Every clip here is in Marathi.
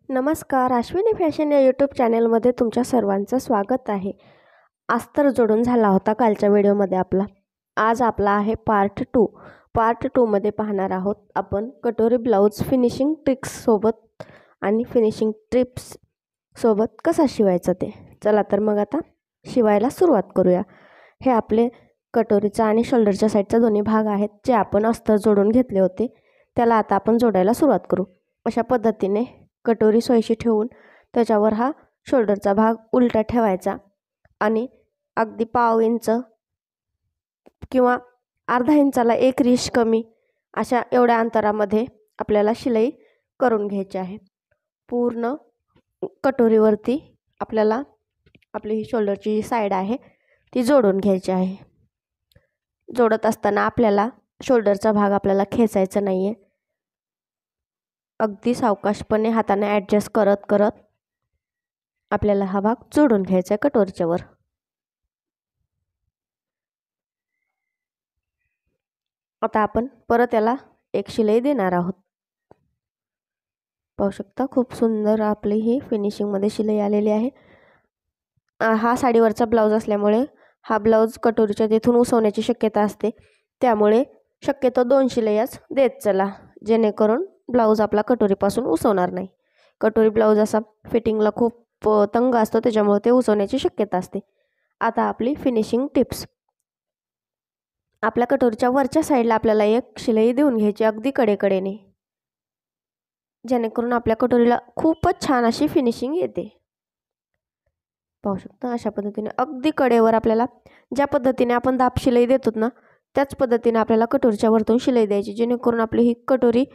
नमस्कार, अश्विनी फॅशन या यूट्यूब चॅनलमध्ये तुमच्या सर्वांचं स्वागत आहे. अस्तर जोडून झाला होता कालच्या व्हिडिओमध्ये आपला. आज आपला आहे पार्ट 2. पार्ट 2मध्ये पाहणार आहोत आपण कटोरी ब्लाऊज फिनिशिंग ट्रिक्स सोबत आणि फिनिशिंग टिप्स सोबत कसा शिवायचा ते. चला तर मग आता शिवायला सुरुवात करूया. हे आपले कटोरीचा आणि शोल्डरच्या साईडचा दोन्ही भाग आहेत जे आपण अस्तर जोडून घेतले होते. त्याला आता आपण जोडायला सुरुवात करू. अशा पद्धतीने कटोरी सोयीशी ठेवून त्याच्यावर हा शोल्डरचा भाग उलटा ठेवायचा आणि अगदी पाव इंच किंवा अर्धा इंचाला एक रीश कमी अशा एवढ्या अंतरामध्ये आपल्याला शिलाई करून घ्यायची आहे. पूर्ण कटोरीवरती आपल्याला आपली ही शोल्डरची जी साईड आहे ती जोडून घ्यायची आहे. जोडत असताना आपल्याला शोल्डरचा भाग आपल्याला खेचायचा नाही आहे. अगदी सावकाशपणे हाताने ॲडजस्ट करत करत आपल्याला हा भाग जोडून घ्यायचा आहे कटोरीच्या वर. आता आपण परत याला एक शिलाई देणार आहोत. पाहू शकता खूप सुंदर आपली ही फिनिशिंगमध्ये शिलाई आलेली आहे. हा साडीवरचा ब्लाऊज असल्यामुळे हा ब्लाऊज कटोरीच्या तिथून उसवण्याची शक्यता असते. त्यामुळे शक्यतो 2 शिलाईच देत चला, जेणेकरून ब्लाऊज आपला कटोरीपासून उसवणार नाही. कटोरी ब्लाऊज असा फिटिंगला खूप तंग असतो, त्याच्यामुळे ते उसवण्याची शक्यता असते. आता आपली फिनिशिंग टिप्स. आपल्या कटोरीच्या वरच्या साईडला आपल्याला एक शिलाई देऊन घ्यायची अगदी कडेकडेने, जेणेकरून आपल्या कटोरीला खूपच छान अशी फिनिशिंग येते. पाहू शकता अशा पद्धतीने अगदी कडेवर आपल्याला ज्या पद्धतीने आपण दाब शिलाई देतो ना त्याच पद्धतीने आपल्याला कटोरीच्या वरतून शिलाई द्यायची, जेणेकरून आपली ही कटोरी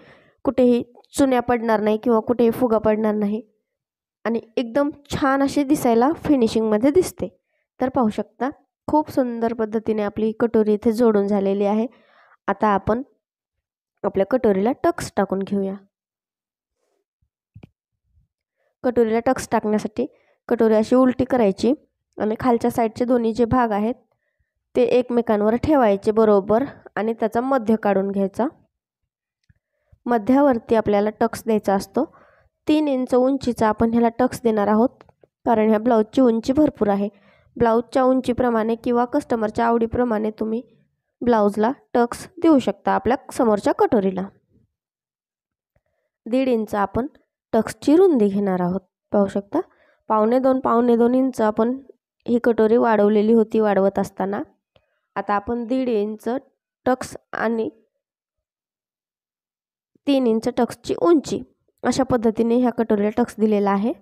कुठेही चुन्या पडणार नाही किंवा कुठेही फुगा पडणार नाही आणि एकदम छान अशी दिसायला फिनिशिंगमध्ये दिसते. तर पाहू शकता खूप सुंदर पद्धतीने आपली कटोरी इथे जोडून झालेली आहे. आता आपण आपल्या कटोरीला टक्स टाकून घेऊया. कटोरीला टक्स टाकण्यासाठी कटोरी अशी उलटी करायची आणि खालच्या साईडचे दोन्ही जे भाग आहेत ते एकमेकांवर ठेवायचे बरोबर आणि त्याचा मध्य काढून घ्यायचा. मध्यावरती आपल्याला टक्स द्यायचा असतो. 3 इंच उंचीचा आपण ह्याला टक्स देणार आहोत, कारण ह्या ब्लाऊजची उंची भरपूर आहे. ब्लाऊजच्या उंचीप्रमाणे किंवा कस्टमरच्या आवडीप्रमाणे तुम्ही ब्लाऊजला टक्स देऊ शकता आपल्या समोरच्या कटोरीला. 1.5 इंच आपण टक्सची रुंदी घेणार आहोत. पाहू शकता 2.5 इंच आपण ही कटोरी वाढवलेली होती वाढवत असताना. आता आपण 1.5 इंच टक्स आणि 3 इंच टक्सची उंची अशा पद्धतीने ह्या कटोरीला टक्स दिलेला आहे.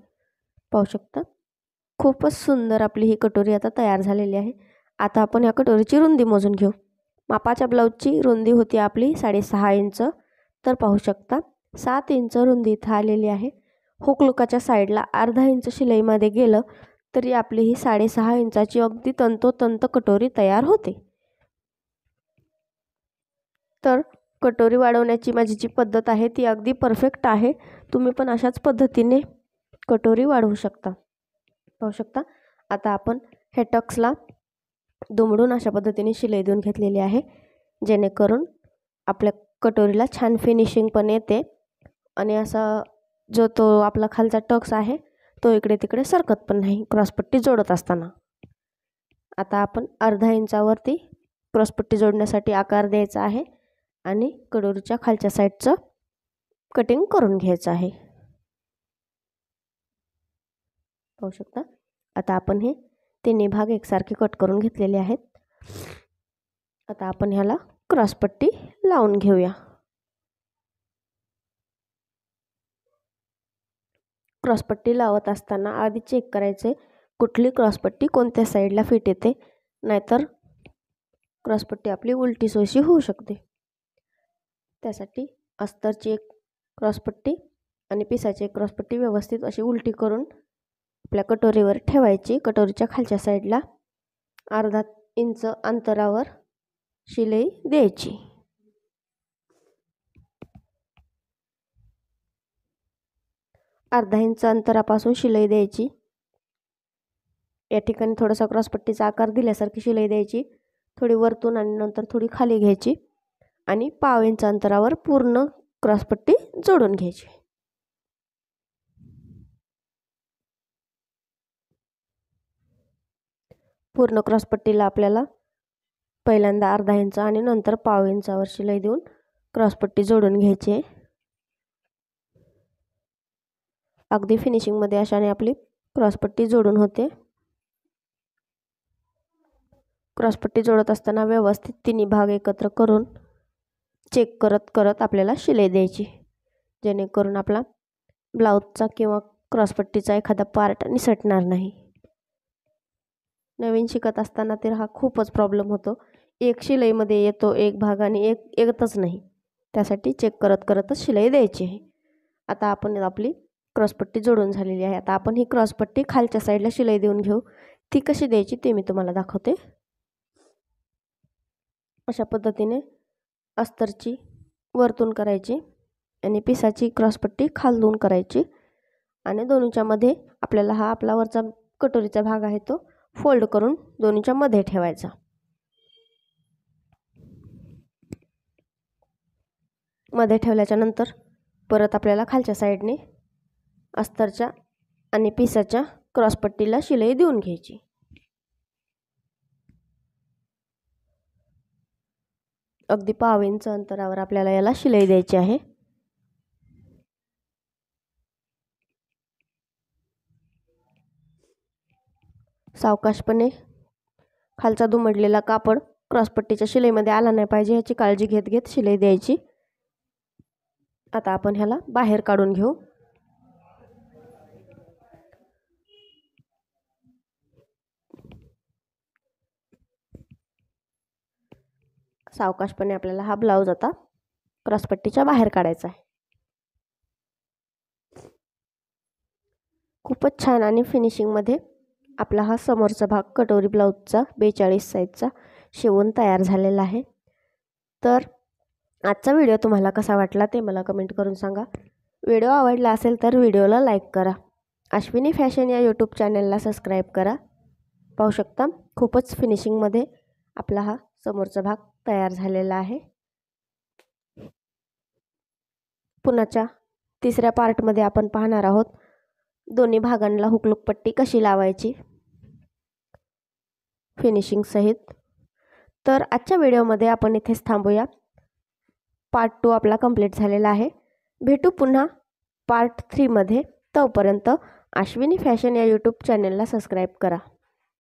पाहू शकता खूपच सुंदर आपली ही कटोरी आता तयार झालेली आहे. आता आपण ह्या कटोरीची रुंदी मोजून घेऊ. मापाच्या ब्लाऊजची रुंदी होती आपली 6.5 इंच. तर पाहू शकता 7 इंच रुंदी इथं आलेली आहे. हुकलुकाच्या साईडला अर्धा इंच शिलाईमध्ये गेलं तरी आपली ही 6.5 इंचाची अगदी तंतोतंत कटोरी तयार होते. तर कटोरी वाढवण्याची माझी जी पद्धत आहे ती अगदी परफेक्ट आहे. तुम्ही पण अशाच पद्धतीने कटोरी वाढवू शकता. पाहू शकता आता आपण हे टक्सला दुमडून अशा पद्धतीने शिलाई देऊन घेतलेली आहे, जेणेकरून आपल्या कटोरीला छान फिनिशिंग पण येते आणि असा जो तो आपला खालचा टक्स आहे तो इकडे तिकडे सरकत पण नाही क्रॉसपट्टी जोडत असताना. आता आपण अर्धा इंचावरती क्रॉसपट्टी जोडण्यासाठी आकार द्यायचा आहे आणि कटोरीच्या खालच्या साईडचं कटिंग करून घ्यायचं आहे. पाहू शकता आता आपण हे तिन्ही भाग एकसारखे कट करून घेतलेले आहेत. आता आपण ह्याला क्रॉसपट्टी लावून घेऊया. क्रॉसपट्टी लावत असताना आधी चेक करायचे कुठली क्रॉसपट्टी कोणत्या साईडला फिट येते, नाहीतर क्रॉसपट्टी आपली उलटी सोयीशी होऊ शकते. त्यासाठी अस्तरची एक क्रॉसपट्टी आणि पिसाची एक क्रॉसपट्टी व्यवस्थित अशी उलटी करून आपल्या कटोरीवर ठेवायची. कटोरीच्या खालच्या साईडला अर्धा इंच अंतरावर शिलाई द्यायची. अर्धा इंच अंतरापासून शिलाई द्यायची. या ठिकाणी थोडासा क्रॉसपट्टीचा आकार दिल्यासारखी शिलाई द्यायची. थोडी वरतून आणि नंतर थोडी खाली घ्यायची आणि ½ 1 इंच अंतरावर पूर्ण क्रॉसपट्टी जोडून घ्यायची. पूर्ण क्रॉसपट्टीला आपल्याला पहिल्यांदा अर्धा इंच आणि नंतर पाव इंचावर शिलाई देऊन क्रॉसपट्टी जोडून घ्यायची आहे. अगदी फिनिशिंगमध्ये अशाने आपली क्रॉसपट्टी जोडून होते. क्रॉसपट्टी जोडत असताना व्यवस्थित तिन्ही भाग एकत्र करून चेक करत करत आपल्याला शिलाई द्यायची, जेणेकरून आपला ब्लाऊजचा किंवा क्रॉसपट्टीचा एखादा पार्ट निसटणार नाही. नवीन शिकत असताना तर हा खूपच प्रॉब्लेम होतो. एक शिलाईमध्ये येतो एक भाग आणि एक येतच नाही. त्यासाठी चेक करत करतच शिलाई द्यायची आहे. आता आपण आपली क्रॉसपट्टी जोडून झालेली आहे. आता आपण ही क्रॉसपट्टी खालच्या साईडला शिलाई देऊन घेऊ. ती कशी द्यायची ते मी तुम्हाला दाखवते. अशा पद्धतीने अस्तरची वरतून करायची आणि पिसाची क्रॉसपट्टी खालून करायची आणि दोन्हीच्या मध्ये आपल्याला हा आपला वरचा कटोरीचा भाग आहे तो फोल्ड करून दोन्हीच्या मध्ये ठेवायचा. मध्ये ठेवल्याच्या नंतर परत आपल्याला खालच्या साईडने अस्तरच्या आणि पिसाच्या क्रॉसपट्टीला शिलाई देऊन घ्यायची. अगदी पाव इंच अंतरावर आपल्याला याला शिलाई द्यायची आहे. सावकाशपणे खालचा दुमडलेला कापड क्रॉसपट्टीच्या शिलाईमध्ये आला नाही पाहिजे याची काळजी घेत घेत शिलाई द्यायची. आता आपण ह्याला बाहेर काढून घेऊ. सावकाशपणे आपल्याला हा ब्लाऊज आता क्रॉसपट्टीच्या बाहेर काढायचा आहे. खूपच छान आणि फिनिशिंगमध्ये आपला हा समोरचा भाग कटोरी ब्लाऊजचा 42 साईजचा शिवून तयार झालेला आहे. तर आजचा व्हिडिओ तुम्हाला कसा वाटला ते मला कमेंट करून सांगा. व्हिडिओ आवडला असेल तर व्हिडिओला लाईक करा. अश्विनी फॅशन या यूट्यूब चॅनलला सबस्क्राईब करा. पाहू शकता खूपच फिनिशिंगमध्ये आपला हा समोरचा भाग तयार झालेला आहे. पुन्हाच्या तिसऱ्या पार्टमध्ये आपण पाहणार आहोत दोन्ही भागांना हुकलूक पट्टी कशी लावायची फिनिशिंग सहित. तर आजच्या व्हिडिओमध्ये आपण इथेच थांबूया. पार्ट 2 आपला कंप्लीट झालेला आहे. भेटू पुन्हा पार्ट 3 मध्ये. तोपर्यंत अश्विनी फॅशन या यूट्यूब चॅनलला सबस्क्राईब करा.